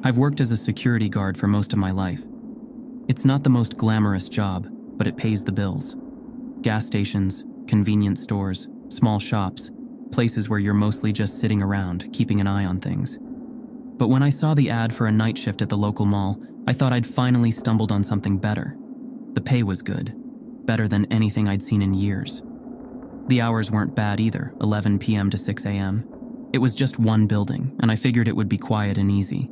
I've worked as a security guard for most of my life. It's not the most glamorous job, but it pays the bills. Gas stations, convenience stores, small shops, places where you're mostly just sitting around, keeping an eye on things. But when I saw the ad for a night shift at the local mall, I thought I'd finally stumbled on something better. The pay was good, better than anything I'd seen in years. The hours weren't bad either, 11 p.m. to 6 a.m. It was just one building, and I figured it would be quiet and easy.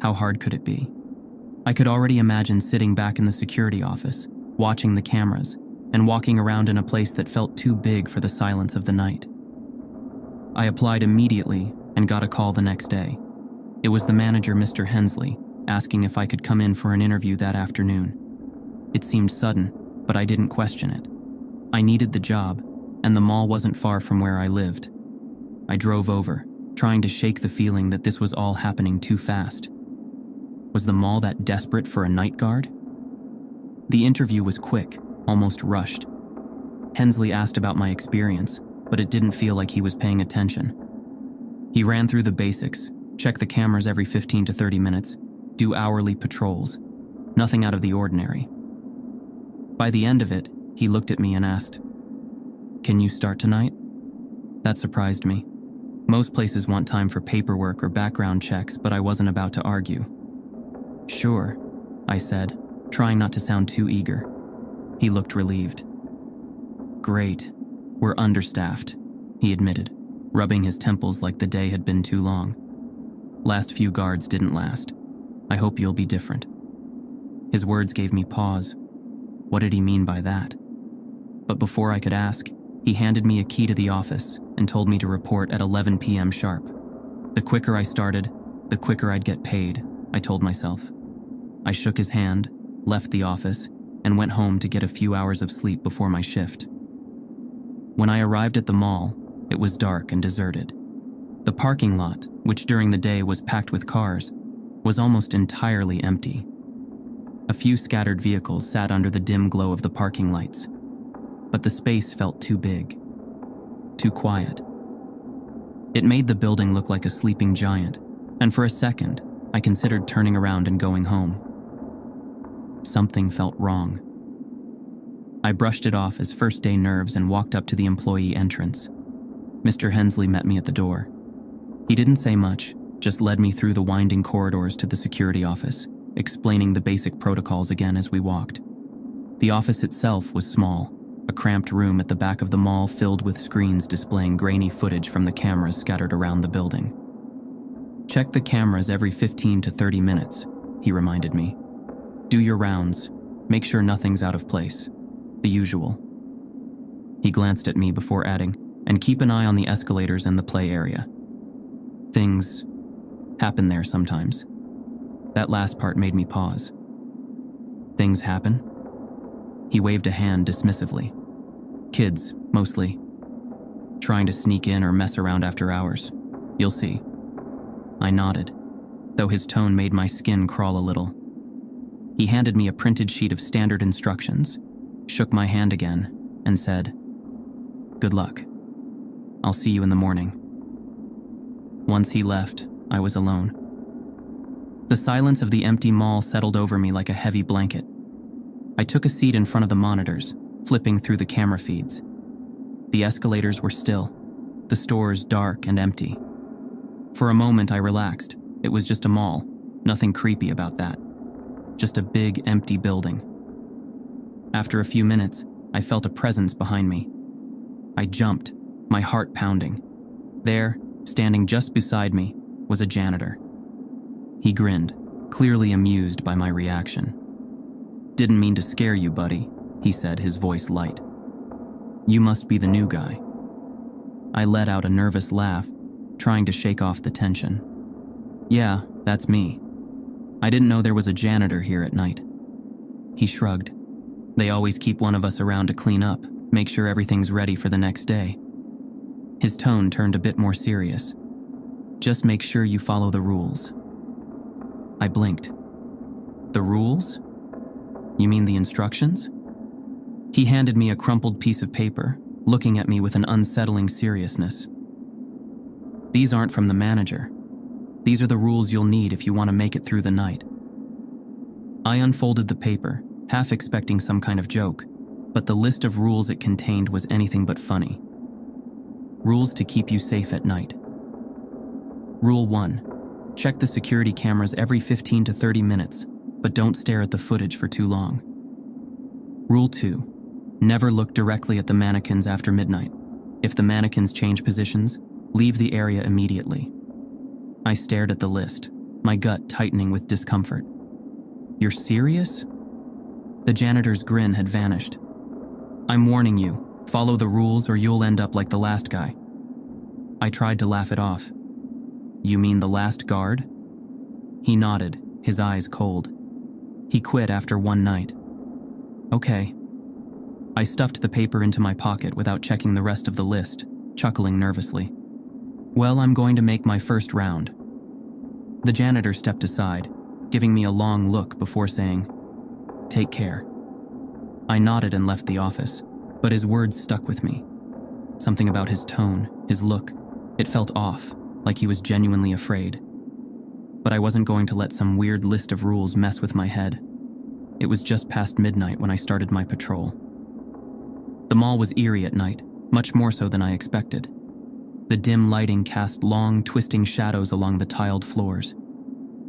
How hard could it be? I could already imagine sitting back in the security office, watching the cameras, and walking around in a place that felt too big for the silence of the night. I applied immediately and got a call the next day. It was the manager, Mr. Hensley, asking if I could come in for an interview that afternoon. It seemed sudden, but I didn't question it. I needed the job, and the mall wasn't far from where I lived. I drove over, trying to shake the feeling that this was all happening too fast. Was the mall that desperate for a night guard? The interview was quick, almost rushed. Hensley asked about my experience, but it didn't feel like he was paying attention. He ran through the basics, check the cameras every 15 to 30 minutes, do hourly patrols. Nothing out of the ordinary. By the end of it, he looked at me and asked, "Can you start tonight?" That surprised me. Most places want time for paperwork or background checks, but I wasn't about to argue. "Sure," I said, trying not to sound too eager. He looked relieved. "Great. We're understaffed," he admitted, rubbing his temples like the day had been too long. "Last few guards didn't last. I hope you'll be different." His words gave me pause. What did he mean by that? But before I could ask, he handed me a key to the office and told me to report at 11 p.m. sharp. The quicker I started, the quicker I'd get paid, I told myself. I shook his hand, left the office, and went home to get a few hours of sleep before my shift. When I arrived at the mall, it was dark and deserted. The parking lot, which during the day was packed with cars, was almost entirely empty. A few scattered vehicles sat under the dim glow of the parking lights, but the space felt too big, too quiet. It made the building look like a sleeping giant, and for a second, I considered turning around and going home. Something felt wrong. I brushed it off as first-day nerves and walked up to the employee entrance. Mr. Hensley met me at the door. He didn't say much, just led me through the winding corridors to the security office, explaining the basic protocols again as we walked. The office itself was small, a cramped room at the back of the mall filled with screens displaying grainy footage from the cameras scattered around the building. "Check the cameras every 15 to 30 minutes, he reminded me. "Do your rounds, make sure nothing's out of place. The usual." He glanced at me before adding, "And keep an eye on the escalators and the play area. Things happen there sometimes." That last part made me pause. "Things happen?" He waved a hand dismissively. "Kids, mostly. Trying to sneak in or mess around after hours. You'll see." I nodded, though his tone made my skin crawl a little. He handed me a printed sheet of standard instructions, shook my hand again, and said, "Good luck. I'll see you in the morning." Once he left, I was alone. The silence of the empty mall settled over me like a heavy blanket. I took a seat in front of the monitors, flipping through the camera feeds. The escalators were still, the stores dark and empty. For a moment I relaxed. It was just a mall, nothing creepy about that. Just a big, empty building. After a few minutes, I felt a presence behind me. I jumped, my heart pounding. There, standing just beside me, was a janitor. He grinned, clearly amused by my reaction. "Didn't mean to scare you, buddy," he said, his voice light. "You must be the new guy." I let out a nervous laugh, trying to shake off the tension. "Yeah, that's me. I didn't know there was a janitor here at night." He shrugged. "They always keep one of us around to clean up, make sure everything's ready for the next day." His tone turned a bit more serious. "Just make sure you follow the rules." I blinked. "The rules? You mean the instructions?" He handed me a crumpled piece of paper, looking at me with an unsettling seriousness. "These aren't from the manager. These are the rules you'll need if you want to make it through the night." I unfolded the paper, half expecting some kind of joke, but the list of rules it contained was anything but funny. Rules to keep you safe at night. Rule 1. Check the security cameras every 15 to 30 minutes, but don't stare at the footage for too long. Rule 2. Never look directly at the mannequins after midnight. If the mannequins change positions, leave the area immediately. I stared at the list, my gut tightening with discomfort. "You're serious?" The janitor's grin had vanished. "I'm warning you, follow the rules or you'll end up like the last guy." I tried to laugh it off. "You mean the last guard?" He nodded, his eyes cold. "He quit after one night." "Okay." I stuffed the paper into my pocket without checking the rest of the list, chuckling nervously. "Well, I'm going to make my first round." The janitor stepped aside, giving me a long look before saying, "Take care." I nodded and left the office, but his words stuck with me. Something about his tone, his look, it felt off, like he was genuinely afraid. But I wasn't going to let some weird list of rules mess with my head. It was just past midnight when I started my patrol. The mall was eerie at night, much more so than I expected. The dim lighting cast long, twisting shadows along the tiled floors.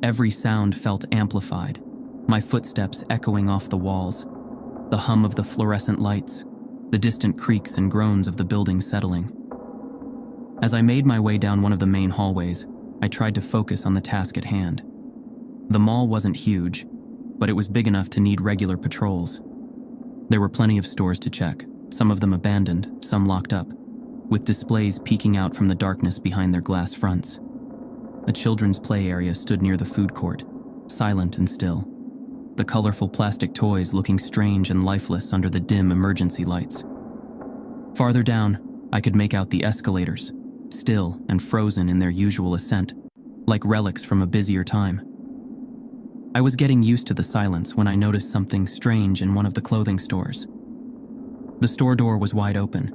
Every sound felt amplified, my footsteps echoing off the walls, the hum of the fluorescent lights, the distant creaks and groans of the building settling. As I made my way down one of the main hallways, I tried to focus on the task at hand. The mall wasn't huge, but it was big enough to need regular patrols. There were plenty of stores to check, some of them abandoned, some locked up, with displays peeking out from the darkness behind their glass fronts. A children's play area stood near the food court, silent and still, the colorful plastic toys looking strange and lifeless under the dim emergency lights. Farther down, I could make out the escalators, still and frozen in their usual ascent, like relics from a busier time. I was getting used to the silence when I noticed something strange in one of the clothing stores. The store door was wide open.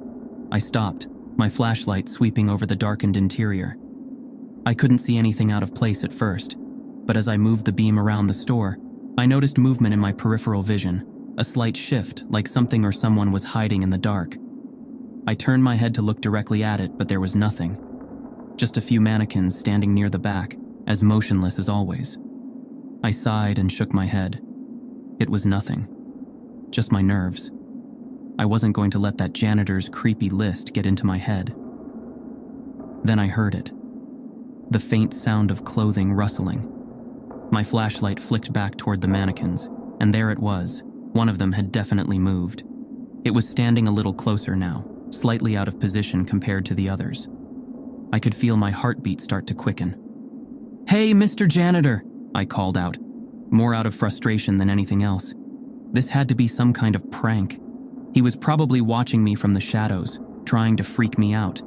I stopped, my flashlight sweeping over the darkened interior. I couldn't see anything out of place at first, but as I moved the beam around the store, I noticed movement in my peripheral vision, a slight shift, like something or someone was hiding in the dark. I turned my head to look directly at it, but there was nothing. Just a few mannequins standing near the back, as motionless as always. I sighed and shook my head. It was nothing. Just my nerves. I wasn't going to let that janitor's creepy list get into my head. Then I heard it. The faint sound of clothing rustling. My flashlight flicked back toward the mannequins, and there it was. One of them had definitely moved. It was standing a little closer now, slightly out of position compared to the others. I could feel my heartbeat start to quicken. "Hey, Mr. Janitor!" I called out, more out of frustration than anything else. This had to be some kind of prank. He was probably watching me from the shadows, trying to freak me out.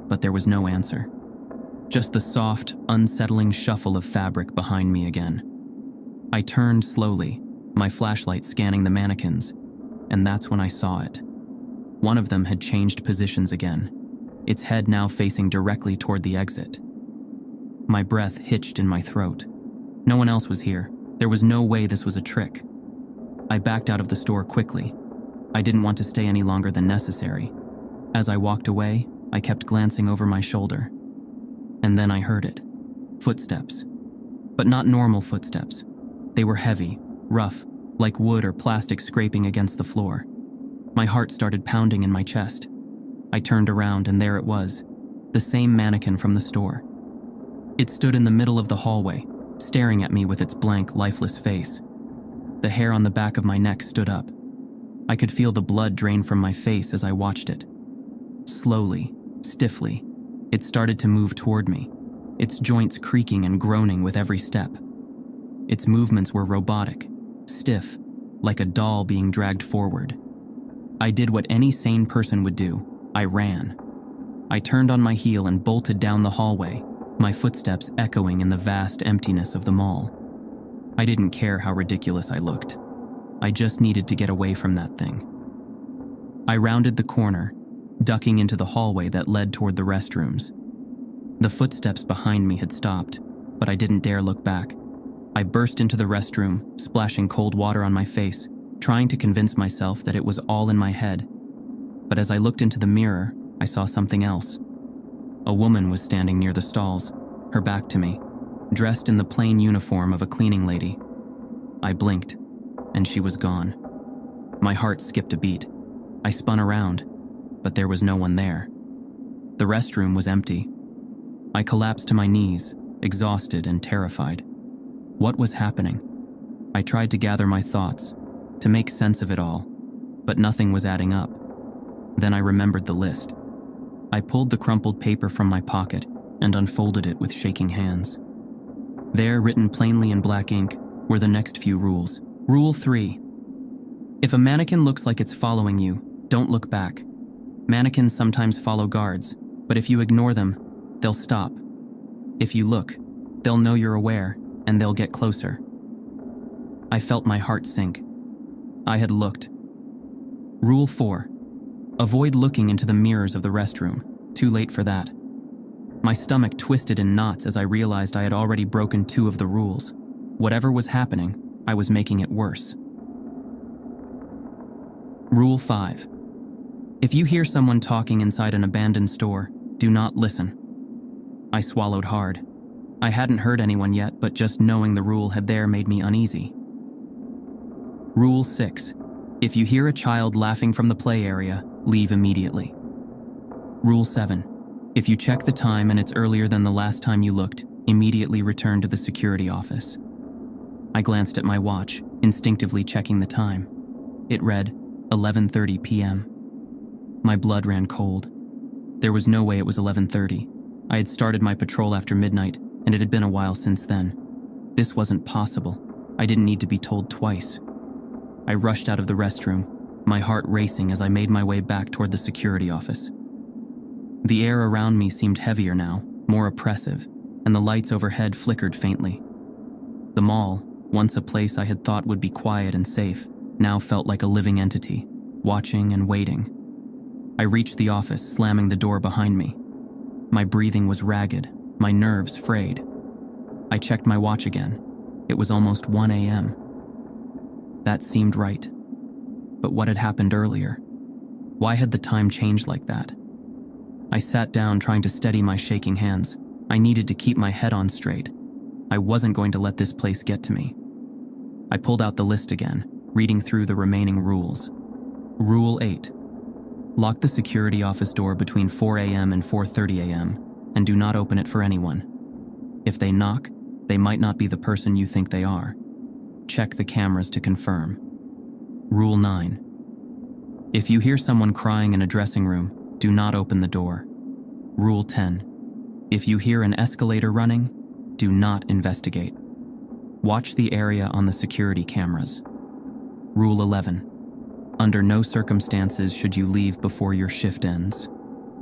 But there was no answer. Just the soft, unsettling shuffle of fabric behind me again. I turned slowly, my flashlight scanning the mannequins, and that's when I saw it. One of them had changed positions again, its head now facing directly toward the exit. My breath hitched in my throat. No one else was here. There was no way this was a trick. I backed out of the store quickly. I didn't want to stay any longer than necessary. As I walked away, I kept glancing over my shoulder. And then I heard it. Footsteps. But not normal footsteps. They were heavy, rough, like wood or plastic scraping against the floor. My heart started pounding in my chest. I turned around and there it was, the same mannequin from the store. It stood in the middle of the hallway, staring at me with its blank, lifeless face. The hair on the back of my neck stood up. I could feel the blood drain from my face as I watched it. Slowly, stiffly, it started to move toward me, its joints creaking and groaning with every step. Its movements were robotic, stiff, like a doll being dragged forward. I did what any sane person would do. I ran. I turned on my heel and bolted down the hallway, my footsteps echoing in the vast emptiness of the mall. I didn't care how ridiculous I looked. I just needed to get away from that thing. I rounded the corner, ducking into the hallway that led toward the restrooms. The footsteps behind me had stopped, but I didn't dare look back. I burst into the restroom, splashing cold water on my face, trying to convince myself that it was all in my head. But as I looked into the mirror, I saw something else. A woman was standing near the stalls, her back to me, dressed in the plain uniform of a cleaning lady. I blinked, and she was gone. My heart skipped a beat. I spun around, but there was no one there. The restroom was empty. I collapsed to my knees, exhausted and terrified. What was happening? I tried to gather my thoughts, to make sense of it all, but nothing was adding up. Then I remembered the list. I pulled the crumpled paper from my pocket and unfolded it with shaking hands. There, written plainly in black ink, were the next few rules. Rule 3. If a mannequin looks like it's following you, don't look back. Mannequins sometimes follow guards, but if you ignore them, they'll stop. If you look, they'll know you're aware, and they'll get closer. I felt my heart sink. I had looked. Rule 4. Avoid looking into the mirrors of the restroom. Too late for that. My stomach twisted in knots as I realized I had already broken 2 of the rules. Whatever was happening, I was making it worse. Rule 5. If you hear someone talking inside an abandoned store, do not listen. I swallowed hard. I hadn't heard anyone yet, but just knowing the rule had there made me uneasy. Rule 6. If you hear a child laughing from the play area, leave immediately. Rule 7. If you check the time and it's earlier than the last time you looked, immediately return to the security office. I glanced at my watch, instinctively checking the time. It read 11:30 p.m. My blood ran cold. There was no way it was 11:30. I had started my patrol after midnight, and it had been a while since then. This wasn't possible. I didn't need to be told twice. I rushed out of the restroom, my heart racing as I made my way back toward the security office. The air around me seemed heavier now, more oppressive, and the lights overhead flickered faintly. The mall, once a place I had thought would be quiet and safe, now felt like a living entity, watching and waiting. I reached the office, slamming the door behind me. My breathing was ragged, my nerves frayed. I checked my watch again. It was almost 1 a.m. That seemed right. But what had happened earlier? Why had the time changed like that? I sat down, trying to steady my shaking hands. I needed to keep my head on straight. I wasn't going to let this place get to me. I pulled out the list again, reading through the remaining rules. Rule 8. Lock the security office door between 4 a.m. and 4:30 a.m., and do not open it for anyone. If they knock, they might not be the person you think they are. Check the cameras to confirm. Rule 9. If you hear someone crying in a dressing room, do not open the door. Rule 10. If you hear an escalator running, do not investigate. Watch the area on the security cameras. Rule 11. Under no circumstances should you leave before your shift ends.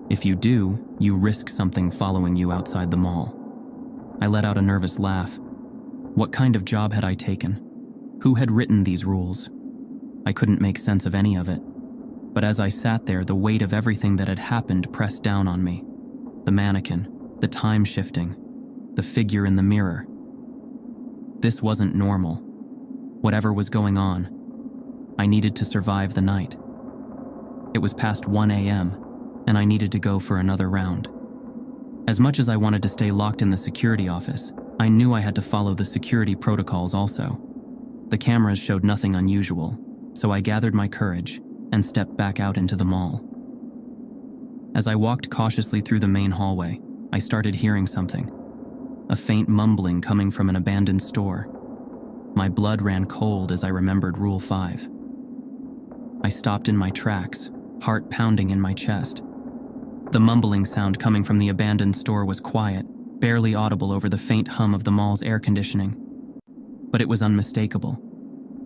If you do, you risk something following you outside the mall. I let out a nervous laugh. What kind of job had I taken? Who had written these rules? I couldn't make sense of any of it. But as I sat there, the weight of everything that had happened pressed down on me. The mannequin, the time shifting, the figure in the mirror. This wasn't normal. Whatever was going on, I needed to survive the night. It was past 1 a.m., and I needed to go for another round. As much as I wanted to stay locked in the security office, I knew I had to follow the security protocols also. The cameras showed nothing unusual, so I gathered my courage and stepped back out into the mall. As I walked cautiously through the main hallway, I started hearing something. A faint mumbling coming from an abandoned store. My blood ran cold as I remembered Rule 5. I stopped in my tracks, heart pounding in my chest. The mumbling sound coming from the abandoned store was quiet, barely audible over the faint hum of the mall's air conditioning. But it was unmistakable.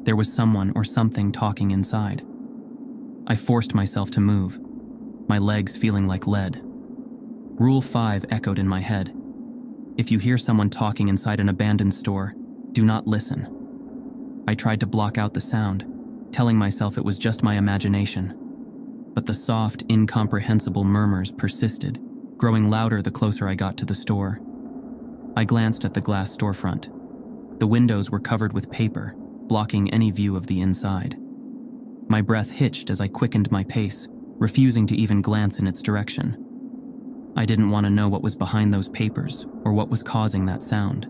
There was someone or something talking inside. I forced myself to move, my legs feeling like lead. Rule 5 echoed in my head. If you hear someone talking inside an abandoned store, do not listen. I tried to block out the sound, telling myself it was just my imagination. But the soft, incomprehensible murmurs persisted, growing louder the closer I got to the store. I glanced at the glass storefront. The windows were covered with paper, blocking any view of the inside. My breath hitched as I quickened my pace, refusing to even glance in its direction. I didn't want to know what was behind those papers or what was causing that sound.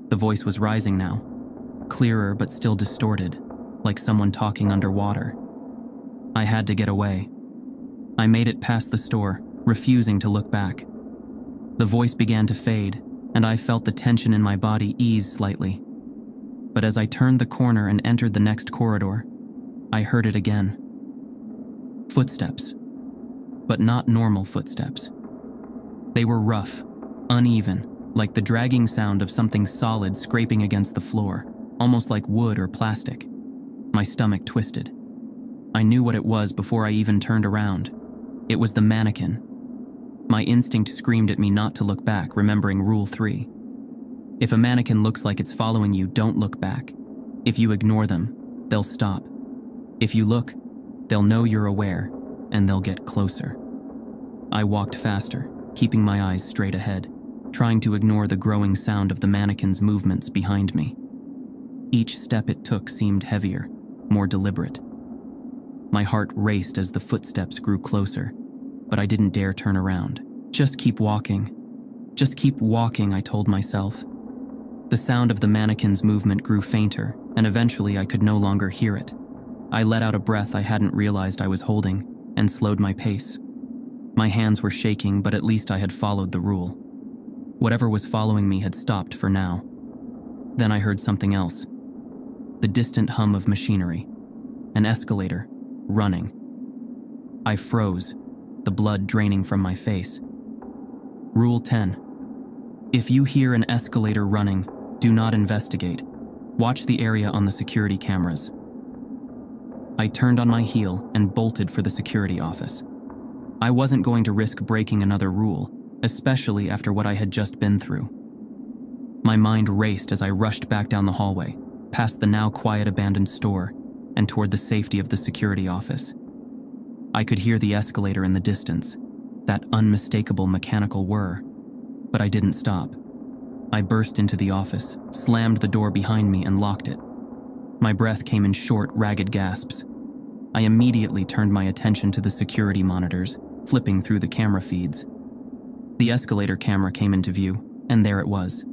The voice was rising now, clearer but still distorted, like someone talking underwater. I had to get away. I made it past the store, refusing to look back. The voice began to fade, and I felt the tension in my body ease slightly. But as I turned the corner and entered the next corridor, I heard it again. Footsteps, but not normal footsteps. They were rough, uneven, like the dragging sound of something solid scraping against the floor, almost like wood or plastic. My stomach twisted. I knew what it was before I even turned around. It was the mannequin. My instinct screamed at me not to look back, remembering Rule 3. If a mannequin looks like it's following you, don't look back. If you ignore them, they'll stop. If you look, they'll know you're aware, and they'll get closer. I walked faster, keeping my eyes straight ahead, trying to ignore the growing sound of the mannequin's movements behind me. Each step it took seemed heavier, more deliberate. My heart raced as the footsteps grew closer, but I didn't dare turn around. Just keep walking. Just keep walking, I told myself. The sound of the mannequin's movement grew fainter, and eventually I could no longer hear it. I let out a breath I hadn't realized I was holding, and slowed my pace. My hands were shaking, but at least I had followed the rule. Whatever was following me had stopped for now. Then I heard something else. The distant hum of machinery. An escalator, running. I froze, the blood draining from my face. Rule 10. If you hear an escalator running, do not investigate. Watch the area on the security cameras. I turned on my heel and bolted for the security office. I wasn't going to risk breaking another rule, especially after what I had just been through. My mind raced as I rushed back down the hallway, past the now quiet abandoned store, and toward the safety of the security office. I could hear the escalator in the distance, that unmistakable mechanical whir, but I didn't stop. I burst into the office, slammed the door behind me, and locked it. My breath came in short, ragged gasps. I immediately turned my attention to the security monitors, flipping through the camera feeds. The escalator camera came into view, and there it was,